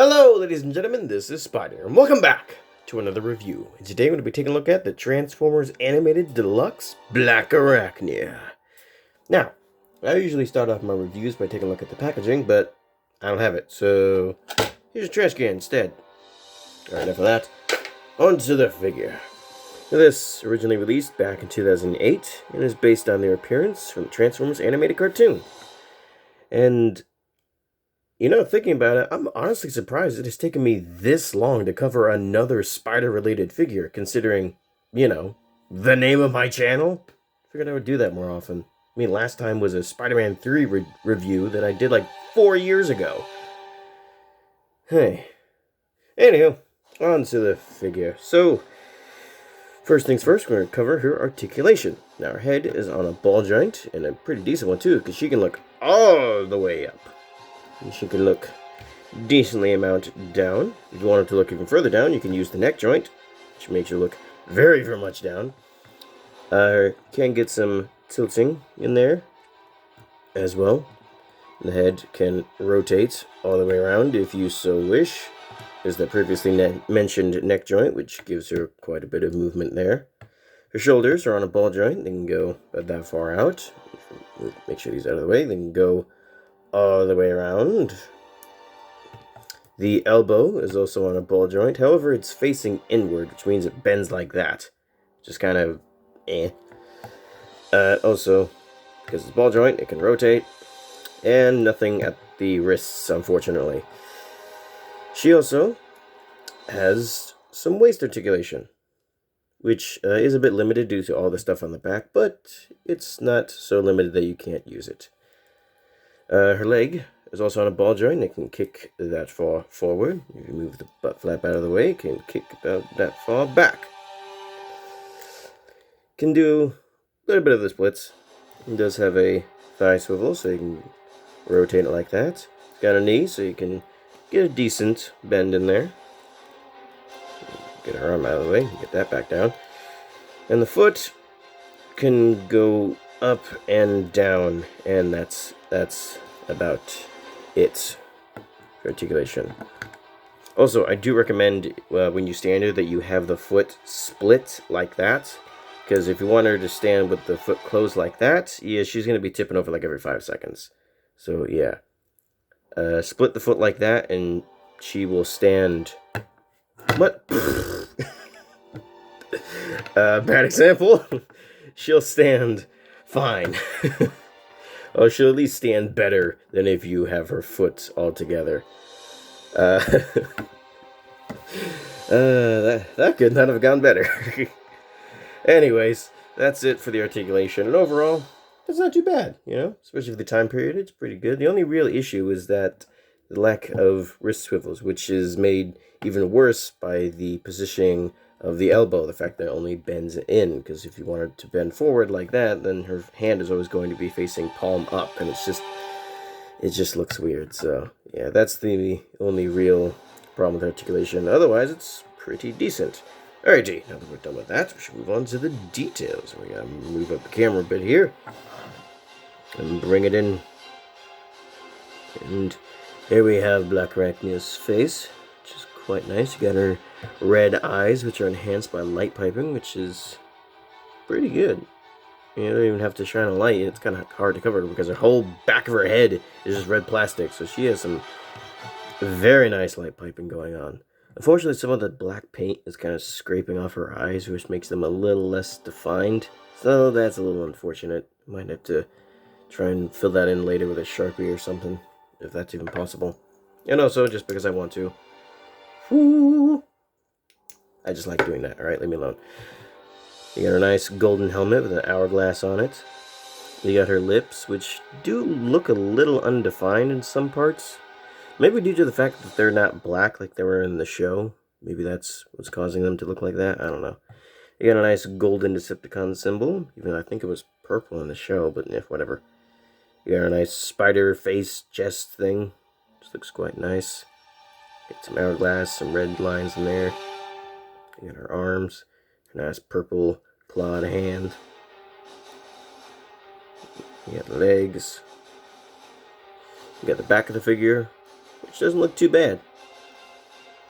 Hello, ladies and gentlemen, this is Spider, and welcome back to another review. And today we're going to be taking a look at the Transformers Animated Deluxe Blackarachnia. Now, I usually start off my reviews by taking a look at the packaging, but I don't have it, so here's a trash can instead. Alright, enough of that. On to the figure. Now, this originally released back in 2008, and is based on their appearance from the Transformers animated cartoon. And thinking about it, I'm honestly surprised it has taken me this long to cover another spider-related figure, considering, the name of my channel. Figured I would do that more often. I mean, last time was a Spider-Man 3 review that I did like 4 years ago. Hey. Anywho, on to the figure. So, first things first, we're going to cover her articulation. Now, her head is on a ball joint, and a pretty decent one too, because she can look all the way up. And she can look decently amount down. If you want her to look even further down, you can use the neck joint, which makes her look very, very much down. Can get some tilting in there as well. The head can rotate all the way around if you so wish. There's the previously mentioned neck joint, which gives her quite a bit of movement there. Her shoulders are on a ball joint. They can go about that far out. Make sure these are out of the way. They can go all the way around. The elbow is also on a ball joint. However, it's facing inward, which means it bends like that. Just kind of also, because it's a ball joint, it can rotate. And nothing at the wrists, unfortunately. She also has some waist articulation, which is a bit limited due to all the stuff on the back, but it's not so limited that you can't use it. Her leg is also on a ball joint. It can kick that far forward. If you move the butt flap out of the way, it can kick about that far back. Can do a little bit of the splits. It does have a thigh swivel, so you can rotate it like that. It's got a knee, so you can get a decent bend in there. Get her arm out of the way, get that back down. And the foot can go up and down, and that's about it for articulation. Also, I do recommend when you stand her that you have the foot split like that, because if you want her to stand with the foot closed like that, yeah, she's going to be tipping over like every 5 seconds. So yeah, split the foot like that, and she will stand. What? Bad example. She'll stand fine. Oh, she'll at least stand better than if you have her foot all together. That could not have gone better. Anyways, that's it for the articulation. And overall, it's not too bad, especially for the time period. It's pretty good. The only real issue is that the lack of wrist swivels, which is made even worse by the positioning of the elbow, the fact that it only bends in, because if you want her to bend forward like that, then her hand is always going to be facing palm up, and it just looks weird. So yeah, that's the only real problem with articulation. Otherwise, it's pretty decent. Alrighty, now that we're done with that, we should move on to the details. We gotta move up the camera a bit here and bring it in. And here we have Blackarachnia's face, which is quite nice. You got her red eyes, which are enhanced by light piping, which is pretty good. You don't even have to shine a light. It's kind of hard to cover because her whole back of her head is just red plastic. So she has some very nice light piping going on. Unfortunately, some of the black paint is kind of scraping off her eyes, which makes them a little less defined. So that's a little unfortunate. Might have to try and fill that in later with a Sharpie or something, if that's even possible. And also, just because I want to. Woo! I just like doing that. Alright, leave me alone. You got a nice golden helmet with an hourglass on it. You got her lips, which do look a little undefined in some parts. Maybe due to the fact that they're not black like they were in the show. Maybe that's what's causing them to look like that. I don't know. You got a nice golden Decepticon symbol. Even though I think it was purple in the show, but whatever. You got a nice spider face chest thing. Just looks quite nice. Get some hourglass, some red lines in there. You got her arms. Her nice purple clawed hand. You got the legs. You got the back of the figure, which doesn't look too bad.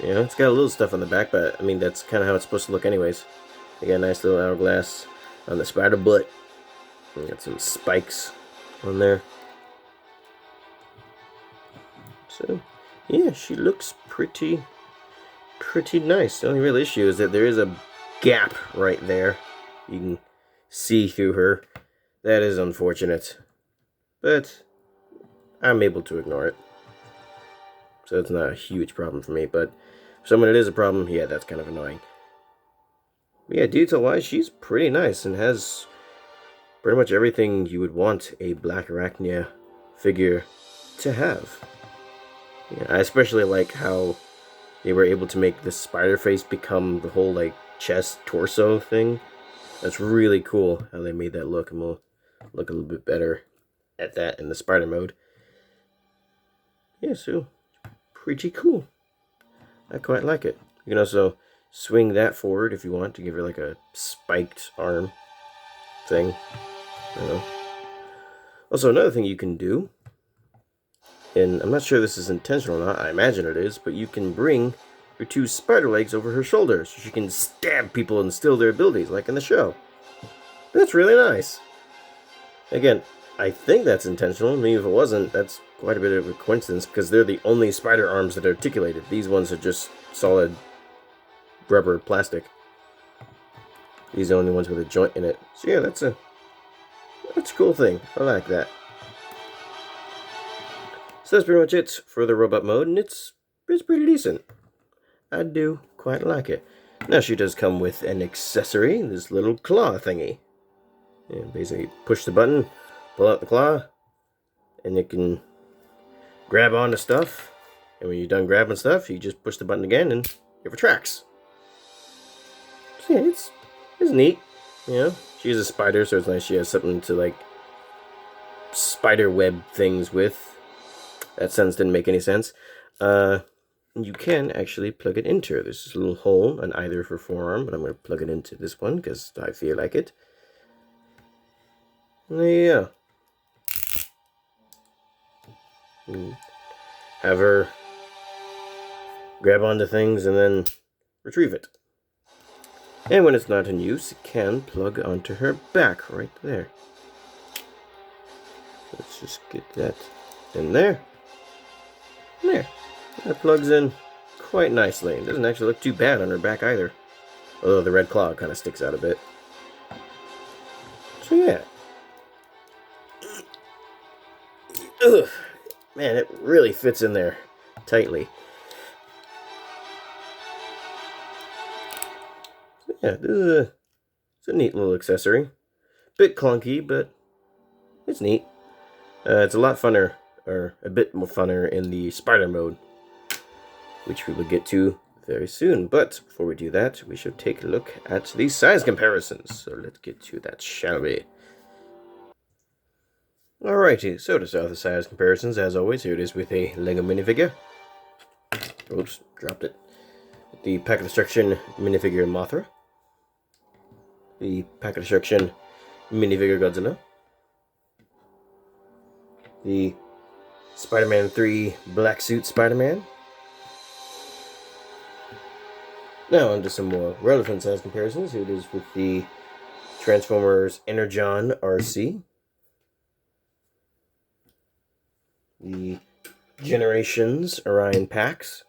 You know, it's got a little stuff on the back, but I mean, that's kind of how it's supposed to look anyways. You got a nice little hourglass on the spider butt. You got some spikes on there. So, yeah, she looks pretty nice. The only real issue is that there is a gap right there. You can see through her. That is unfortunate. But I'm able to ignore it. So it's not a huge problem for me. But for someone it is a problem, yeah, that's kind of annoying. But yeah, detail-wise, she's pretty nice and has pretty much everything you would want a Blackarachnia figure to have. Yeah, I especially like how they were able to make the spider face become the whole, like, chest, torso thing. That's really cool how they made that look, and we'll look a little bit better at that in the spider mode. Yeah, so, pretty cool. I quite like it. You can also swing that forward if you want to give her, like, a spiked arm thing. Also, another thing you can do, and I'm not sure this is intentional or not, I imagine it is, but you can bring your two spider legs over her shoulders so she can stab people and steal their abilities, like in the show. That's really nice. Again, I think that's intentional. I mean, if it wasn't, that's quite a bit of a coincidence, because they're the only spider arms that are articulated. These ones are just solid rubber plastic. These are the only ones with a joint in it. So yeah, that's a cool thing. I like that. So that's pretty much it for the robot mode, and it's pretty decent. I do quite like it. Now she does come with an accessory, this little claw thingy. And basically push the button, pull out the claw, and it can grab onto stuff. And when you're done grabbing stuff, you just push the button again and it retracts. So yeah, it's neat. You know, she's a spider, so it's nice she has something to, like, spider web things with. That sentence didn't make any sense. You can actually plug it into her. There's this little hole on either of her forearm, but I'm going to plug it into this one because I feel like it. Yeah. Have her grab onto things and then retrieve it. And when it's not in use, it can plug onto her back right there. Let's just get that in there. There. That plugs in quite nicely. It doesn't actually look too bad on her back either. Although the red claw kind of sticks out a bit. So yeah. Ugh. Man, it really fits in there tightly. So yeah, it's a neat little accessory. Bit clunky, but it's neat. It's a lot funner, or a bit more funner in the spider mode, which we will get to very soon. But before we do that, we should take a look at the size comparisons. So let's get to that, shall we? Alrighty, so to start the size comparisons, as always, here it is with a LEGO minifigure. Oops, dropped it. The Pack of Destruction minifigure Mothra. The Pack of Destruction minifigure Godzilla. The Spider-Man 3 Black Suit Spider-Man. Now onto some more relevant size comparisons. Here it is with the Transformers Energon RC. The Generations Orion Pax.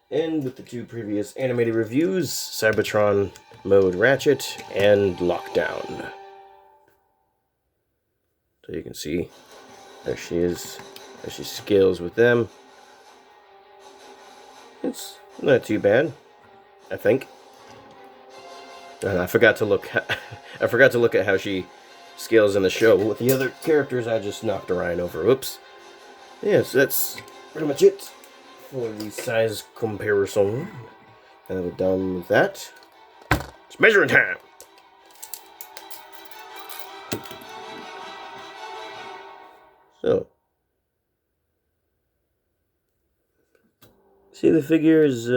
And with the two previous animated reviews, Cybertron Mode Ratchet and Lockdown. So you can see there she is, as she scales with them. It's not too bad, I think. And I forgot to look at how she scales in the show. With the other characters, I just knocked Orion over. Oops. Yeah, so that's pretty much it for the size comparison. Now we're done with that. It's measuring time! So, see, the figure is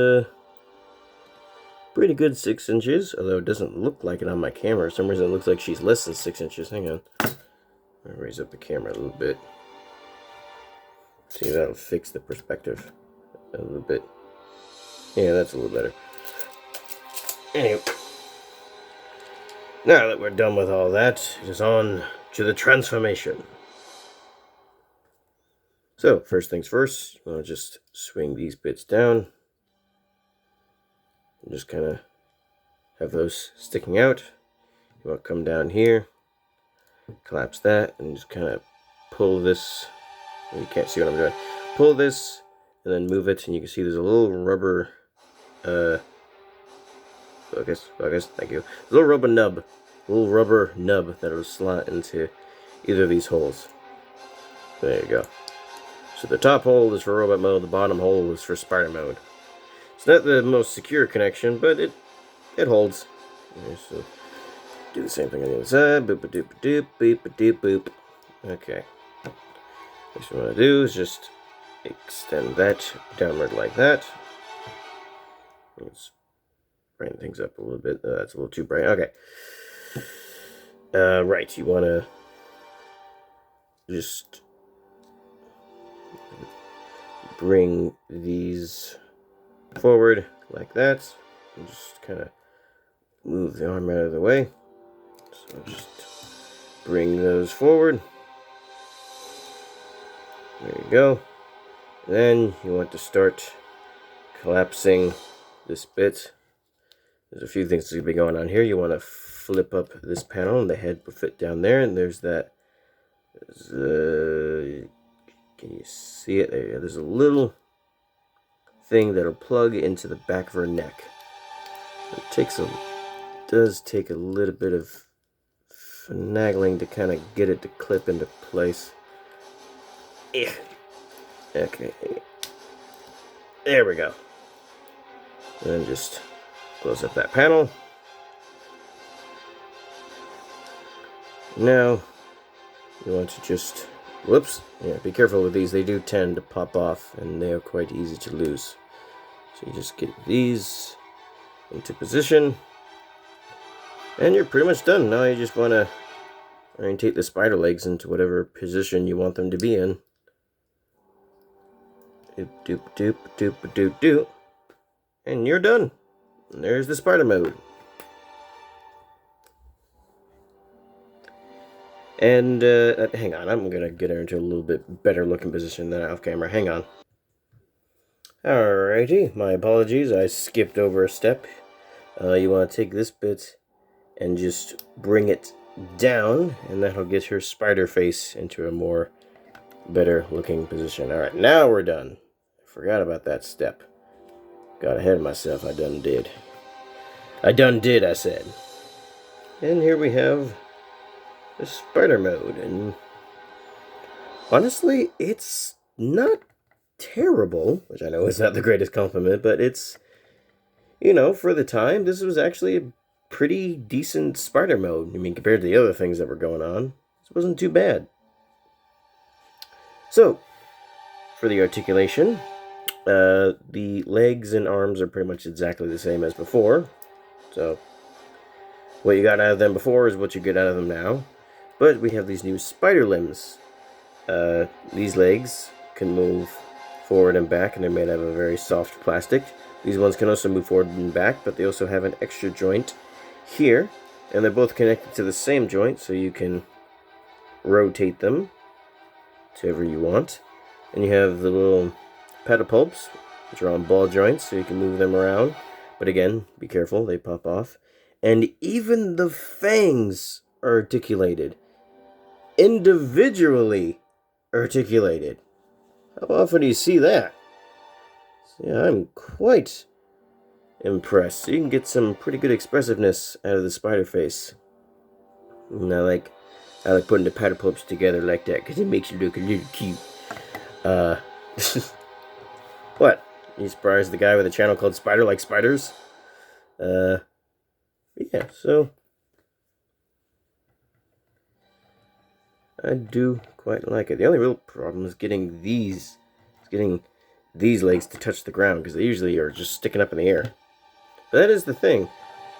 pretty good 6 inches, although it doesn't look like it on my camera. For some reason it looks like she's less than 6 inches. Hang on. I'll raise up the camera a little bit. See, that'll fix the perspective a little bit. Yeah, that's a little better. Anyway, now that we're done with all that, it is on to the transformation. So, first things first, I'll just swing these bits down. And just kind of have those sticking out. You want to come down here, collapse that, and just kind of pull this. Well, you can't see what I'm doing. Pull this, and then move it, and you can see there's a little rubber, focus, thank you. A little rubber nub that will slot into either of these holes. There you go. So the top hole is for robot mode, the bottom hole is for spider mode. It's not the most secure connection, but it holds. Okay, so do the same thing on the other side. Boop a doop a doop, beep a doop boop. Okay. What you want to do is just extend that downward like that. Let's brighten things up a little bit. That's a little too bright. Okay. Right. You want to just bring these forward like that, and just kind of move the arm out of the way. So just bring those forward. There you go. Then you want to start collapsing this bit. There's a few things that will be going on here. You want to flip up this panel, and the head will fit down there. And there's that. Can you see it? There you go. There's a little thing that'll plug into the back of her neck. It does take a little bit of finagling to kind of get it to clip into place. Yeah. Okay. There we go. And just close up that panel. Now, you want to just, whoops, yeah, be careful with these. They do tend to pop off, and they are quite easy to lose. So you just get these into position, and you're pretty much done. Now you just want to orientate the spider legs into whatever position you want them to be in. Doop, doop, doop, doop, doop, doop. And you're done. And there's the spider mode. And, hang on, I'm gonna get her into a little bit better looking position than off camera. Hang on. Alrighty, my apologies, I skipped over a step. You want to take this bit and just bring it down, and that'll get her spider face into a more better looking position. Alright, now we're done. I forgot about that step. Got ahead of myself, I done did, I said. And here we have the spider mode, and honestly, it's not terrible, which I know is not the greatest compliment, but it's, you know, for the time, this was actually a pretty decent spider mode. I mean, compared to the other things that were going on, this wasn't too bad. So, for the articulation, the legs and arms are pretty much exactly the same as before. So, what you got out of them before is what you get out of them now. But we have these new spider limbs. These legs can move forward and back, and they're made out of a very soft plastic. These ones can also move forward and back, but they also have an extra joint here. And they're both connected to the same joint, so you can rotate them to wherever you want. And you have the little pedipalps, which are on ball joints, so you can move them around. But again, be careful, they pop off. And even the fangs are articulated. Individually articulated. How often do you see that? So yeah, I'm quite impressed. So you can get some pretty good expressiveness out of the spider face. And I like putting the pedipalps together like that, because it makes you look a little cute. What? You surprised the guy with a channel called Spider Like Spiders? Yeah, so I do quite like it. The only real problem is getting these legs to touch the ground, because they usually are just sticking up in the air. But that is the thing.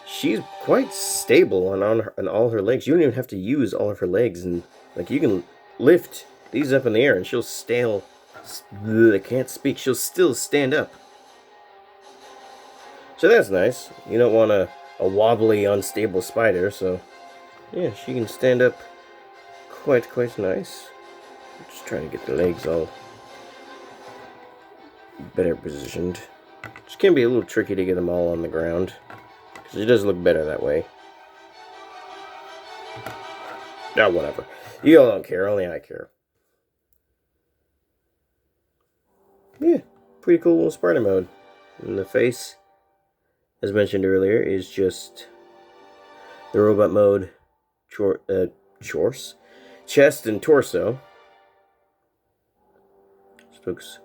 She's quite stable on all her legs. You don't even have to use all of her legs, and like you can lift these up in the air and she'll I can't speak. She'll still stand up. So that's nice. You don't want a wobbly, unstable spider, so yeah, she can stand up quite nice. Just trying to get the legs all better positioned. Just can be a little tricky to get them all on the ground, because it does look better that way. Now, whatever. You all don't care, only I care. Yeah, pretty cool little spider mode. And the face, as mentioned earlier, is just the robot mode, chest and torso. This looks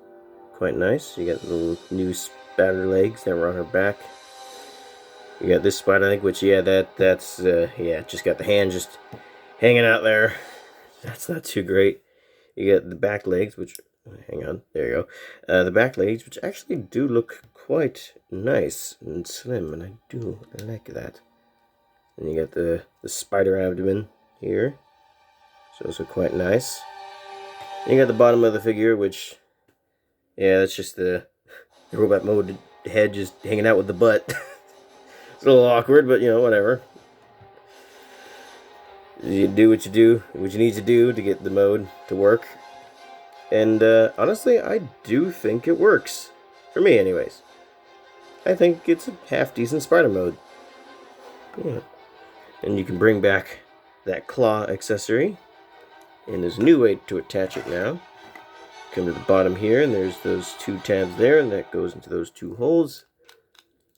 quite nice. You got the little new spider legs that were on her back. You got this spider leg, which, yeah, that's just got the hand just hanging out there. That's not too great. You got the back legs, which, hang on, there you go. The back legs, which actually do look quite nice and slim, and I do like that. And you got the spider abdomen here, so those are quite nice. And you got the bottom of the figure, which, yeah, that's just the robot mode head just hanging out with the butt. It's a little awkward, but, you know, whatever. You do what you need to do to get the mode to work. And honestly, I do think it works. For me, anyways. I think it's a half-decent spider mode. Yeah. And you can bring back that claw accessory. And there's a new way to attach it now. Come to the bottom here, and there's those two tabs there, and that goes into those two holes.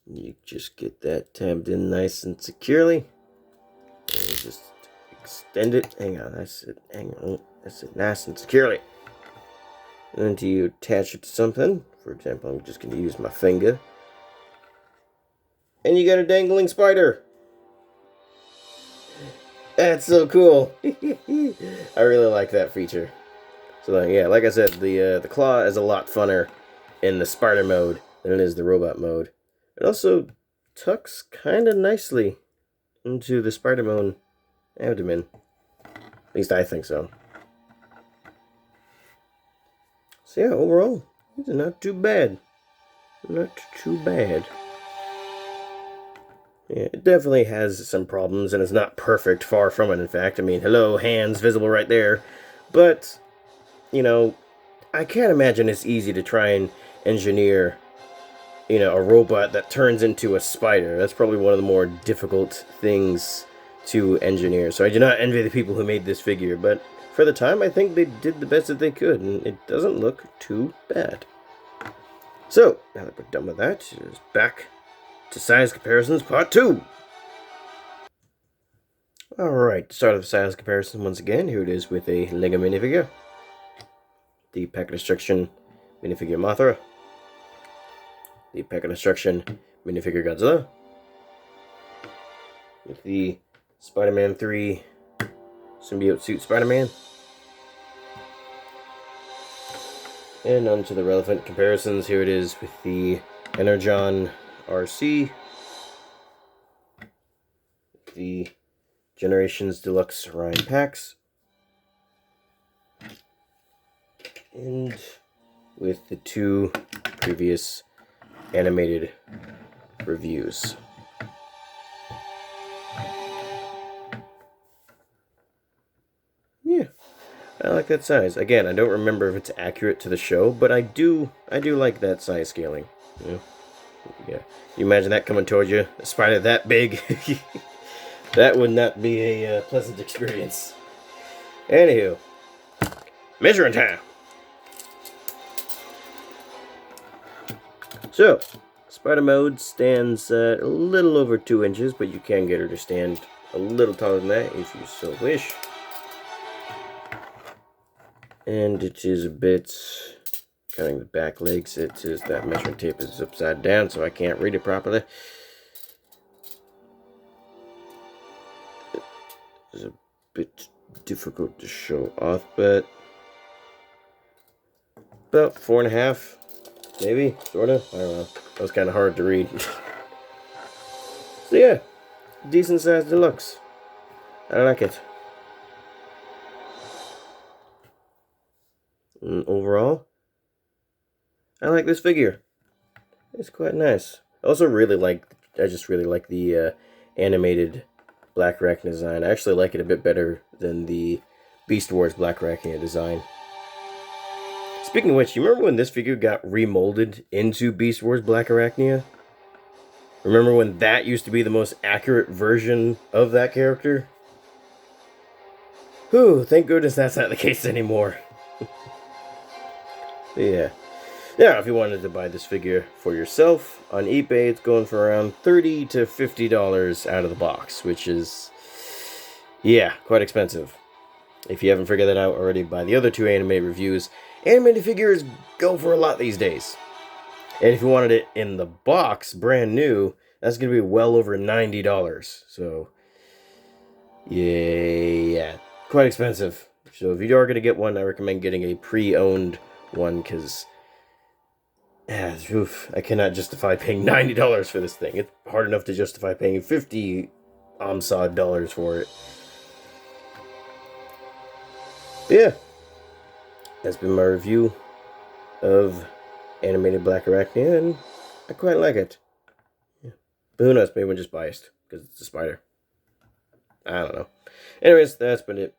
You just get that tabbed in nice and securely. And you just extend it. Hang on, that's it. Hang on, that's it. Nice and securely. And then you attach it to something. For example, I'm just going to use my finger. And you got a dangling spider. That's so cool. I really like that feature. So yeah, like I said, the claw is a lot funner in the spider mode than it is the robot mode. It also tucks kind of nicely into the spider mode abdomen. At least I think so. So yeah, overall, it's not too bad. Not too bad. Yeah, it definitely has some problems, and it's not perfect, far from it, in fact. I mean, hello, hands visible right there. But, you know, I can't imagine it's easy to try and engineer, you know, a robot that turns into a spider. That's probably one of the more difficult things to engineer. So I do not envy the people who made this figure, but for the time, I think they did the best that they could, and it doesn't look too bad. So, now that we're done with that, it's back to size comparisons part 2. Alright, start of the size comparison once again. Here it is with a Lego minifigure. The Pack of Destruction minifigure Mothra. The Pack of Destruction minifigure Godzilla. With the Spider-Man 3 symbiote suit Spider-Man. And on to the relevant comparisons. Here it is with the Energon RC, the Generations Deluxe Ryan packs, and with the 2 previous animated reviews. Yeah, I like that size. Again, I don't remember if it's accurate to the show, but I do like that size scaling. Yeah. You imagine that coming towards you, a spider that big. That would not be a pleasant experience. Anywho, measuring time. So, spider mode stands a little over 2 inches, but you can get her to stand a little taller than that if you so wish. And it is a bit, counting the back legs, it is that measuring tape is upside down, so I can't read it properly. It's a bit difficult to show off, but about 4.5, maybe, sorta. I don't know. That was kind of hard to read. So yeah, decent sized deluxe. I like it. And overall, I like this figure. It's quite nice. I also just really like the animated Blackarachnia design. I actually like it a bit better than the Beast Wars Blackarachnia design. Speaking of which, you remember when this figure got remolded into Beast Wars Blackarachnia? Remember when that used to be the most accurate version of that character? Whew, thank goodness that's not the case anymore. Yeah. Now, if you wanted to buy this figure for yourself, on eBay it's going for around $30 to $50 out of the box, which is, yeah, quite expensive. If you haven't figured that out already by the other two animated reviews, animated figures go for a lot these days. And if you wanted it in the box, brand new, that's going to be well over $90. So, yeah, quite expensive. So if you are going to get one, I recommend getting a pre-owned one, because I cannot justify paying $90 for this thing. It's hard enough to justify paying $50 dollars for it. But yeah, that's been my review of Animated Blackarachnia, and I quite like it. Yeah. But who knows, maybe I'm just biased because it's a spider. I don't know. Anyways, that's been it.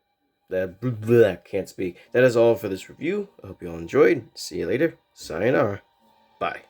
Can't speak. That is all for this review. I hope you all enjoyed. See you later. Sayonara. Bye.